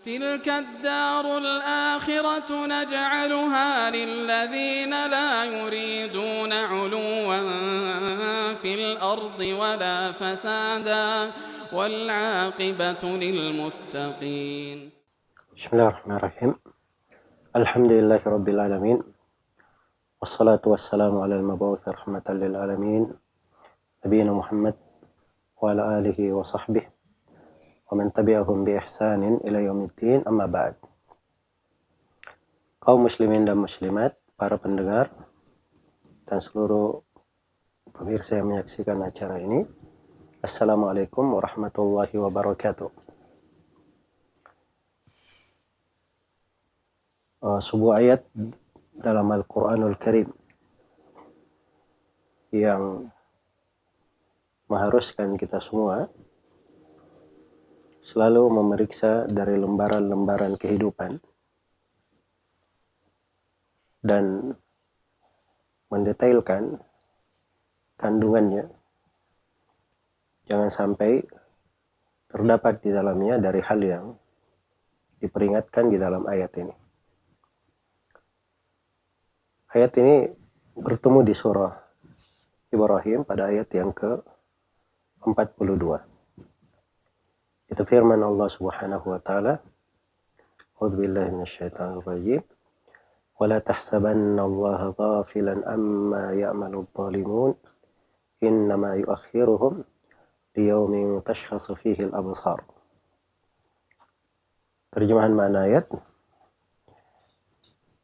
تلك الدار الآخرة نجعلها للذين لا يريدون علوا في الأرض ولا فسادا والعاقبة للمتقين. بسم الله الرحمن الرحيم. الحمد لله رب العالمين والصلاة والسلام على المبعوث رحمة للعالمين نبينا محمد وعلى آله وصحبه ومن tabi'ahum bi ihsanin ila yaumiddin, amma ba'd. Kaum muslimin dan muslimat, para pendengar dan seluruh pemirsa yang menyaksikan acara ini, Assalamualaikum warahmatullahi wabarakatuh. Sebuah ayat dalam Al-Quranul Karim yang mengharuskan kita semua selalu memeriksa dari lembaran-lembaran kehidupan dan mendetailkan kandungannya. Jangan sampai terdapat di dalamnya dari hal yang diperingatkan di dalam ayat ini. Ayat ini bertemu di surah Ibrahim pada ayat yang ke-42. Itu firman Allah Subhanahu wa taala, A'udzubillahi minasyaitonir rajim. Wala tahsabannallaha ghafilan amma ya'maludz zalimun innama yu'akhiruhum liyaumin tashkhasu fihi al-absar. Terjemahan makna ayat,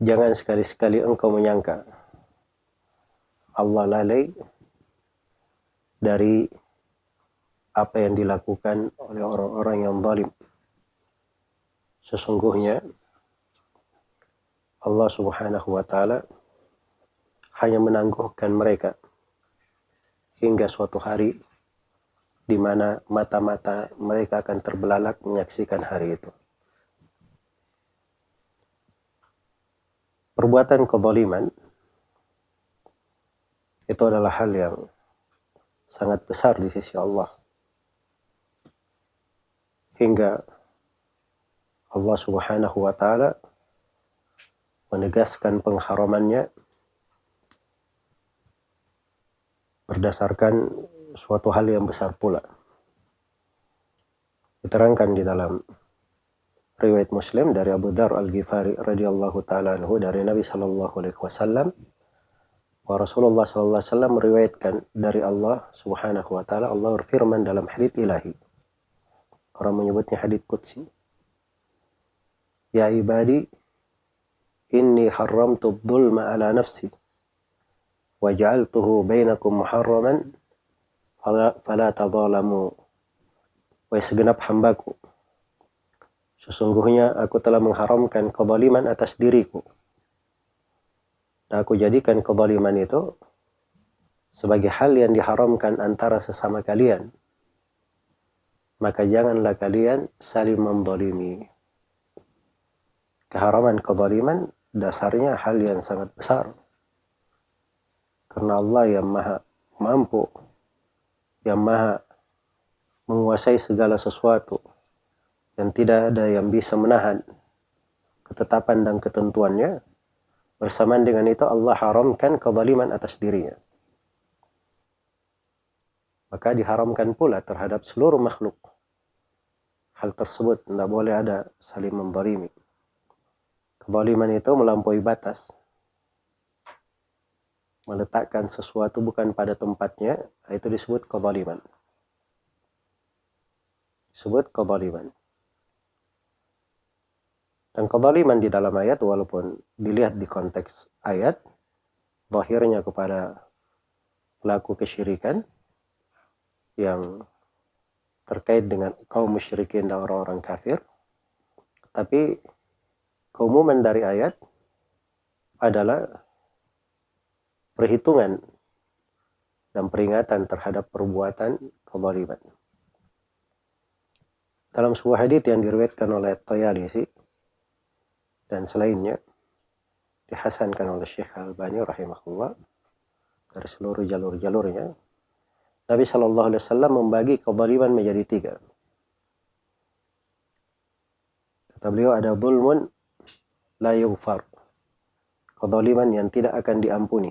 jangan sekali-sekali engkau menyangka Allah lalai dari apa yang dilakukan oleh orang-orang yang zalim. Sesungguhnya Allah Subhanahu wa taala hanya menangguhkan mereka hingga suatu hari di mana mata-mata mereka akan terbelalak menyaksikan hari itu. Perbuatan kezaliman itu adalah hal yang sangat besar di sisi Allah. Hingga Allah Subhanahu wa taala menegaskan pengharamannya berdasarkan suatu hal yang besar pula. Diterangkan di dalam riwayat Muslim dari Abu Dzar Al-Ghifari radhiyallahu taala anhu dari Nabi sallallahu alaihi wasallam, wa Rasulullah sallallahu alaihi wasallam meriwayatkan dari Allah Subhanahu wa taala, Allah berfirman dalam hadits ilahi. Orang menyebutnya hadits qudsi. Ya ibadi, inni haramtu dzulma ala nafsi wa ja'altuhu bainakum muharraman fala tadzalamu. Wahai segenap hambaku, sesungguhnya aku telah mengharamkan kezaliman atas diriku. Dan aku jadikan kezaliman itu sebagai hal yang diharamkan antara sesama kalian. Maka janganlah kalian saling menzalimi. Keharaman kezaliman dasarnya hal yang sangat besar. Karena Allah yang maha mampu, yang maha menguasai segala sesuatu, yang tidak ada yang bisa menahan ketetapan dan ketentuannya. Bersamaan dengan itu Allah haramkan kezaliman atas dirinya. Maka diharamkan pula terhadap seluruh makhluk. Hal tersebut tidak boleh ada saling menzalimi. Kezaliman itu melampaui batas, meletakkan sesuatu bukan pada tempatnya, itu disebut kezaliman. Disebut kezaliman. Dan kezaliman di dalam ayat, walaupun dilihat di konteks ayat, zahirnya kepada pelaku kesyirikan yang terkait dengan kaum musyrikin dan orang-orang kafir. Tapi keumuman dari ayat adalah perhitungan dan peringatan terhadap perbuatan kezaliman. Dalam sebuah hadits yang diriwayatkan oleh At-Tayalisi dan selainnya, dihasankan oleh Syekh Al-Albani rahimahullah dari seluruh jalur-jalurnya, Nabi Shallallahu Alaihi Wasallam membagi kezaliman menjadi 3. Kata beliau, ada zulmun la yughfar, kezaliman yang tidak akan diampuni.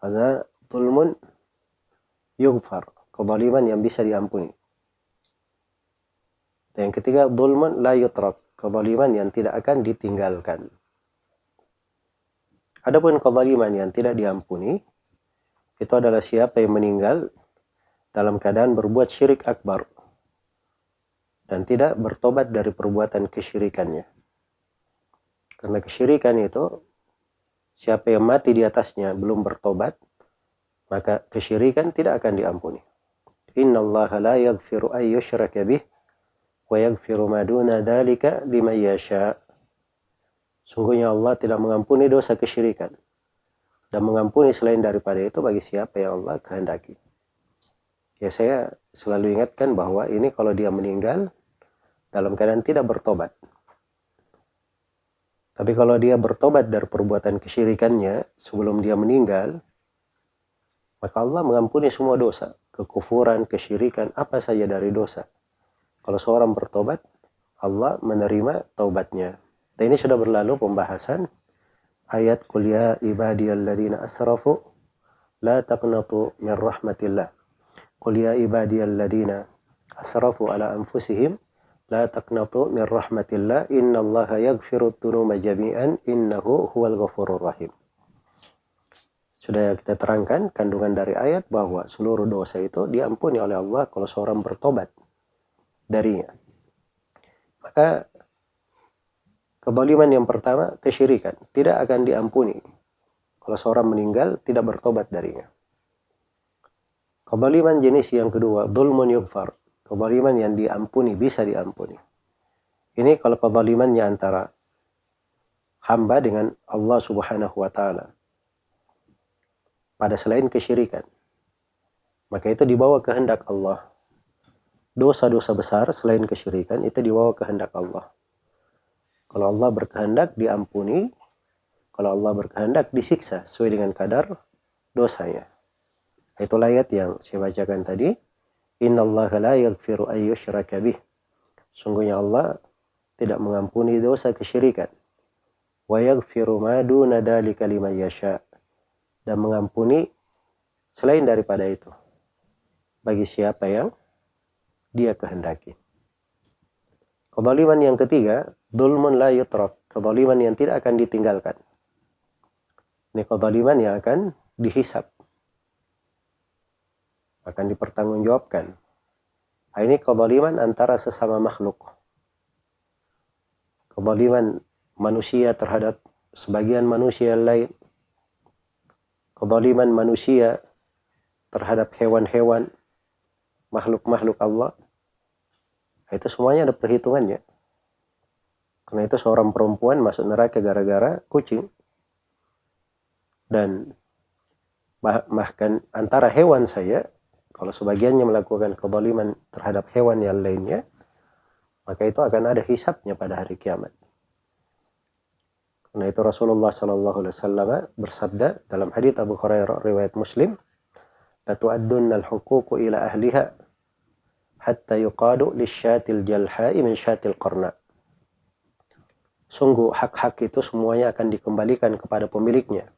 Ada zulmun yughfar, kezaliman yang bisa diampuni. Dan yang ketiga, zulmun la yutrak, kezaliman yang tidak akan ditinggalkan. Adapun kezaliman yang tidak diampuni, itu adalah siapa yang meninggal dalam keadaan berbuat syirik akbar dan tidak bertobat dari perbuatan kesyirikannya. Karena kesyirikan itu, siapa yang mati di atasnya belum bertobat, maka kesyirikan tidak akan diampuni. Innallaha la yaghfiru an yushraka bih wa yaghfiru ma duna dzalika liman yasha. Sungguhnya Allah tidak mengampuni dosa kesyirikan dan mengampuni selain daripada itu bagi siapa yang Allah kehendaki. Ya, saya selalu ingatkan bahwa ini kalau dia meninggal dalam keadaan tidak bertobat. Tapi kalau dia bertobat dari perbuatan kesyirikannya sebelum dia meninggal, maka Allah mengampuni semua dosa, kekufuran, kesyirikan, apa saja dari dosa. Kalau seorang bertobat, Allah menerima taubatnya. Dan ini sudah berlalu pembahasan ayat qul ya ibadiyalladzina asrafu la taqnatu min rahmatillah. Qul ya ibadiyalladzina asrafu ala anfusihim la taqnatu min rahmatillah innallaha yaghfiru dzunuba jami'an innahu huwal ghafurur rahim. Sudah kita terangkan kandungan dari ayat bahwa seluruh dosa itu diampuni oleh Allah kalau seorang bertobat darinya. Maka kezaliman yang pertama, kesyirikan, tidak akan diampuni kalau seorang meninggal tidak bertobat darinya. Kezaliman jenis yang kedua, dzulmun yughfar, kezaliman yang diampuni, bisa diampuni. Ini kalau kezalimannya antara hamba dengan Allah Subhanahu wa taala pada selain kesyirikan, maka itu dibawa kehendak Allah. Dosa-dosa besar selain kesyirikan itu dibawa kehendak Allah. Kalau Allah berkehendak diampuni, kalau Allah berkehendak disiksa sesuai dengan kadar dosanya. Itulah ayat yang saya bacakan tadi. Innallaha la yaghfiru an yushraka bih. Sungguhnya Allah tidak mengampuni dosa kesyirikan. Wa yaghfiru ma duna dzalika liman yasha. Dan mengampuni selain daripada itu bagi siapa yang dia kehendaki. Kezaliman yang ketiga, dzulmun la yutrak, kezaliman yang tidak akan ditinggalkan. Ini kezaliman yang akan dihisab, akan dipertanggungjawabkan. Ini kezaliman antara sesama makhluk. Kezaliman manusia terhadap sebagian manusia lain. Kezaliman manusia terhadap hewan-hewan, makhluk-makhluk Allah. Itu semuanya ada perhitungannya. Karena itu seorang perempuan masuk neraka gara-gara kucing. Dan bahkan antara hewan saja, kalau sebagiannya melakukan kezaliman terhadap hewan yang lainnya, maka itu akan ada hisabnya pada hari kiamat. Karena itu Rasulullah SAW bersabda dalam hadits Abu Hurairah riwayat Muslim, la tu'addunna al-huququ ila ahliha hatta yuqadu lisyatil jalha'i min syatil qarna. Sungguh hak-hak itu semuanya akan dikembalikan kepada pemiliknya.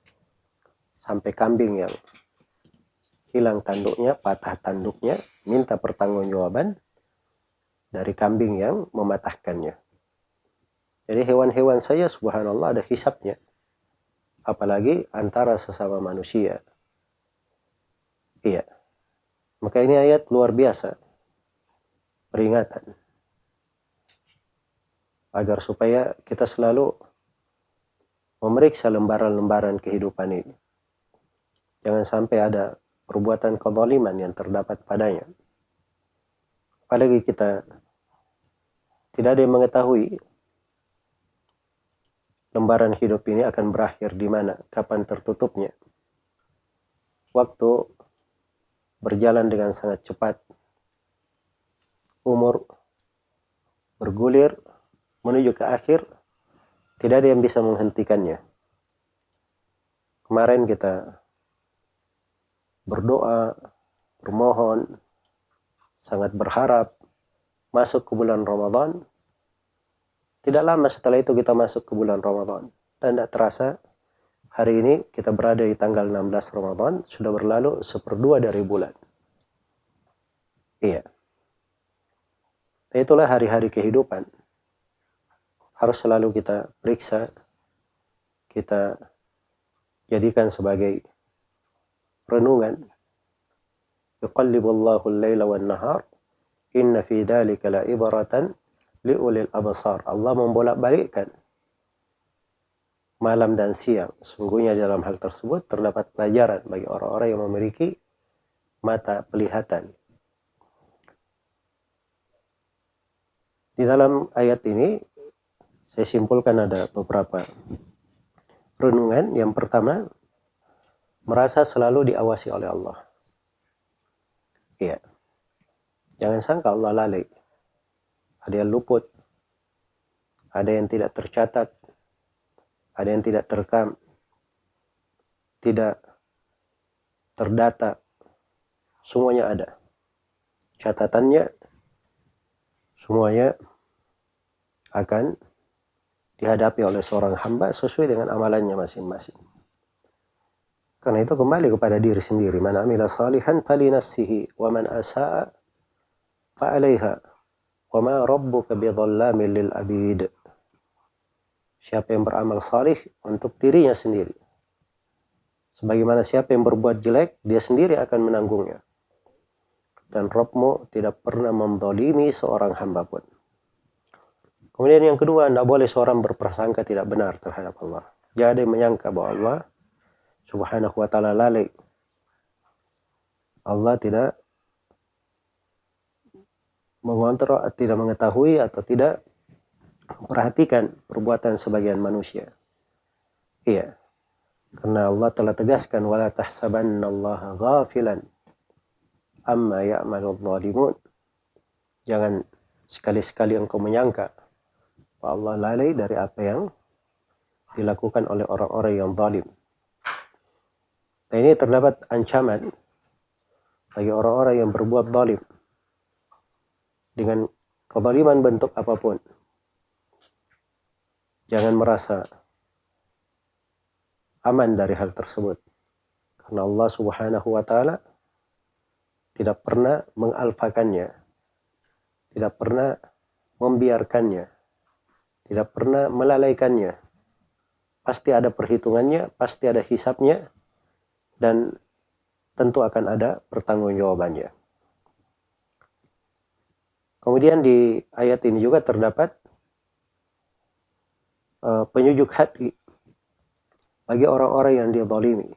Sampai kambing yang hilang tanduknya, patah tanduknya, minta pertanggungjawaban dari kambing yang mematahkannya. Jadi hewan-hewan saja subhanallah ada hisabnya. Apalagi antara sesama manusia. Iya. Maka ini ayat luar biasa. Peringatan agar supaya kita selalu memeriksa lembaran-lembaran kehidupan ini. Jangan sampai ada perbuatan kezaliman yang terdapat padanya. Apalagi kita tidak ada yang mengetahui lembaran hidup ini akan berakhir di mana, kapan tertutupnya. Waktu berjalan dengan sangat cepat. Umur bergulir menuju ke akhir, tidak ada yang bisa menghentikannya. Kemarin kita berdoa, bermohon, sangat berharap masuk ke bulan Ramadan, Tidak lama setelah itu kita masuk ke bulan Ramadan. Dan tidak terasa hari ini kita berada di tanggal 16 Ramadan, sudah berlalu 1/2 dari bulan. Iya. Itulah hari-hari kehidupan. Harus selalu kita periksa, kita jadikan sebagai renungan. Yuqallibullahu al-laila wan-nahar, inna fi dzalika la ibratan liulil absar. Allah membolak-balikkan malam dan siang. Sungguhnya dalam hal tersebut terdapat pelajaran bagi orang-orang yang memiliki mata penglihatan. Di dalam ayat ini saya simpulkan ada beberapa renungan. Yang pertama, merasa selalu diawasi oleh Allah. Iya. Jangan sangka Allah lalai. Ada yang luput, ada yang tidak tercatat, ada yang tidak terekam, tidak terdata. Semuanya ada. Catatannya semuanya akan dihadapi oleh seorang hamba sesuai dengan amalannya masing-masing. Karena itu kembali kepada diri sendiri. Man amila salihan fali nafsihi wa man asa'a fa 'alaiha. Wa ma rabbuka bidhallamin lil abid. Siapa yang beramal salih untuk dirinya sendiri. Sebagaimana siapa yang berbuat jelek, dia sendiri akan menanggungnya. Dan Rabbmu tidak pernah menzalimi seorang hamba pun. Kemudian yang kedua, tidak boleh seorang berprasangka tidak benar terhadap Allah. Jangan ada yang menyangka bahwa Allah Subhanahu wa ta'ala lalai. Allah tidak mengontrol, tidak mengetahui atau tidak memperhatikan perbuatan sebagian manusia. Iya. Karena Allah telah tegaskan, wala tahsabannallaha ghafilan amma ya'malul zalimun. Jangan sekali-sekali engkau menyangka bahwa Allah lalai dari apa yang dilakukan oleh orang-orang yang zalim. Nah, ini terdapat ancaman bagi orang-orang yang berbuat zalim dengan kezaliman bentuk apapun. Jangan merasa aman dari hal tersebut. Karena Allah Subhanahu wa ta'ala tidak pernah mengalfakannya, tidak pernah membiarkannya, tidak pernah melalaikannya. Pasti ada perhitungannya, pasti ada hisabnya, dan tentu akan ada pertanggungjawabannya. Kemudian di ayat ini juga terdapat penyujuk hati bagi orang-orang yang dizalimi,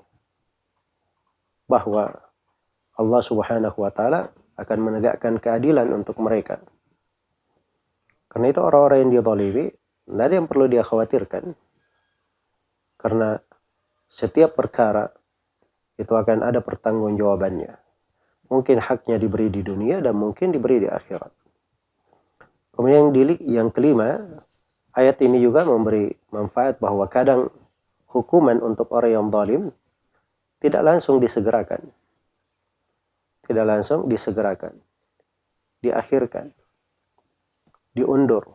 bahwa Allah Subhanahu wa ta'ala akan menegakkan keadilan untuk mereka. Karena itu orang-orang yang dizalimi, tidak ada yang perlu dia khawatirkan. Karena setiap perkara itu akan ada pertanggungjawabannya. Mungkin haknya diberi di dunia dan mungkin diberi di akhirat. Kemudian yang kelima, ayat ini juga memberi manfaat bahwa kadang hukuman untuk orang yang zalim tidak langsung disegerakan. Tidak langsung disegerakan. Diakhirkan. Diundur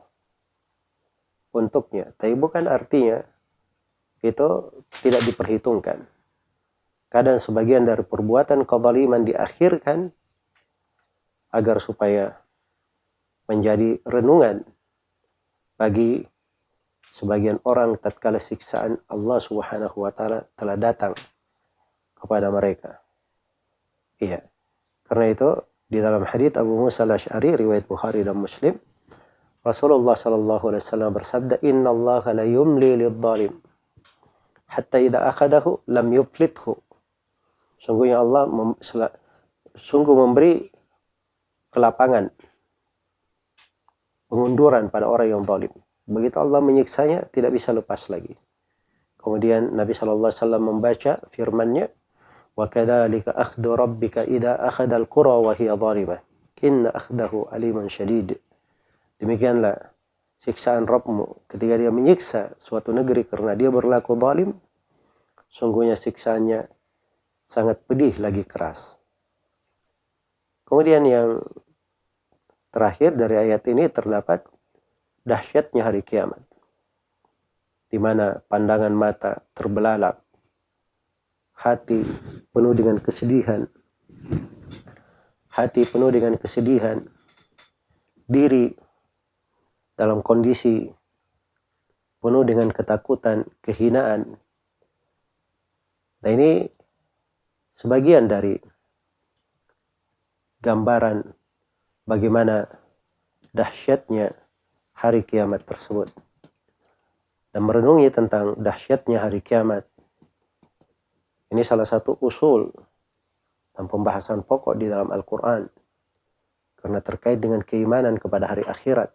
untuknya. Tapi bukan artinya itu tidak diperhitungkan. Kadang sebagian dari perbuatan kezaliman diakhirkan agar supaya menjadi renungan bagi sebagian orang tatkala siksaan Allah Subhanahu wa ta'ala telah datang kepada mereka. Iya. Karena itu di dalam hadits Abu Musa al-Asy'ari riwayat Bukhari dan Muslim, Rasulullah sallallahu alaihi wasallam bersabda, "Innallaha la yumli lidh-dhalim hatta idza akhadahu lam yuflithu." Sungguhnya Allah sungguh memberi kelapangan, pengunduran pada orang yang zalim. Begitu Allah menyiksanya, tidak bisa lepas lagi. Kemudian Nabi sallallahu alaihi wasallam membaca firman-Nya, "Wa kadzalika akhdhu rabbika idza akhadha al-qura wa hiya zalimah. Inna akhdahu alimun syadid." Demikianlah siksaan Rabbmu ketika dia menyiksa suatu negeri karena dia berlaku zalim, sungguhnya siksaannya sangat pedih lagi keras. Kemudian yang terakhir dari ayat ini terdapat dahsyatnya hari kiamat, di mana pandangan mata terbelalak, hati penuh dengan kesedihan, diri dalam kondisi penuh dengan ketakutan, kehinaan. Nah, ini sebagian dari gambaran bagaimana dahsyatnya hari kiamat tersebut. Dan merenungi tentang dahsyatnya hari kiamat, ini salah satu usul dan pembahasan pokok di dalam Al-Quran, karena terkait dengan keimanan kepada hari akhirat.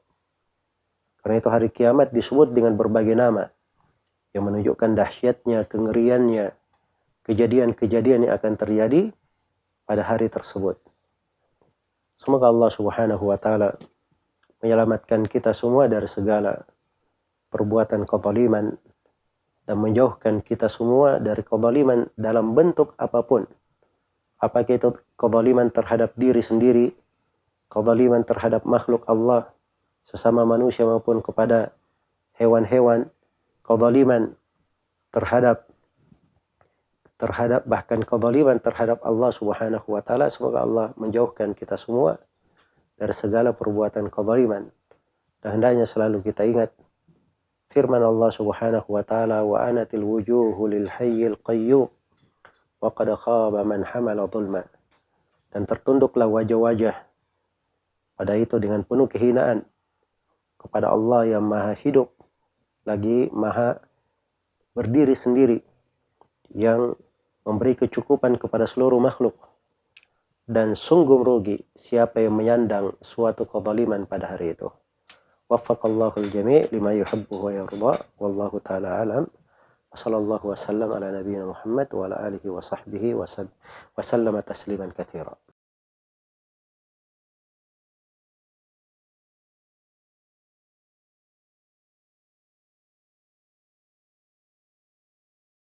Karena itu hari kiamat disebut dengan berbagai nama yang menunjukkan dahsyatnya, kengeriannya, kejadian-kejadian yang akan terjadi pada hari tersebut. Semoga Allah Subhanahu wa Ta'ala menyelamatkan kita semua dari segala perbuatan kezaliman dan menjauhkan kita semua dari kezaliman dalam bentuk apapun. Apakah itu kezaliman terhadap diri sendiri, kezaliman terhadap makhluk Allah, sesama manusia maupun kepada hewan-hewan, kezaliman terhadap bahkan kezaliman terhadap Allah Subhanahu wa Ta'ala. Semoga Allah menjauhkan kita semua dari segala perbuatan kezaliman. Dan hendaknya selalu kita ingat firman Allah Subhanahu wa Ta'ala, wa anatil wujuhu lil hayyil qayyum wa qad khaba man hamala dhulma. Dan tertunduklah wajah-wajah pada itu dengan penuh kehinaan kepada Allah yang maha hidup lagi maha berdiri sendiri, yang memberi kecukupan kepada seluruh makhluk. Dan sungguh merugi siapa yang menyandang suatu kezaliman pada hari itu. Waffaqallahu al-jami' lima yuhibbu wa yarda. Wallahu ta'ala alam. Wa sallallahu wa sallam ala nabiyyina Muhammad wa ala alihi wa sahbihi wa sallama tasliman katsira.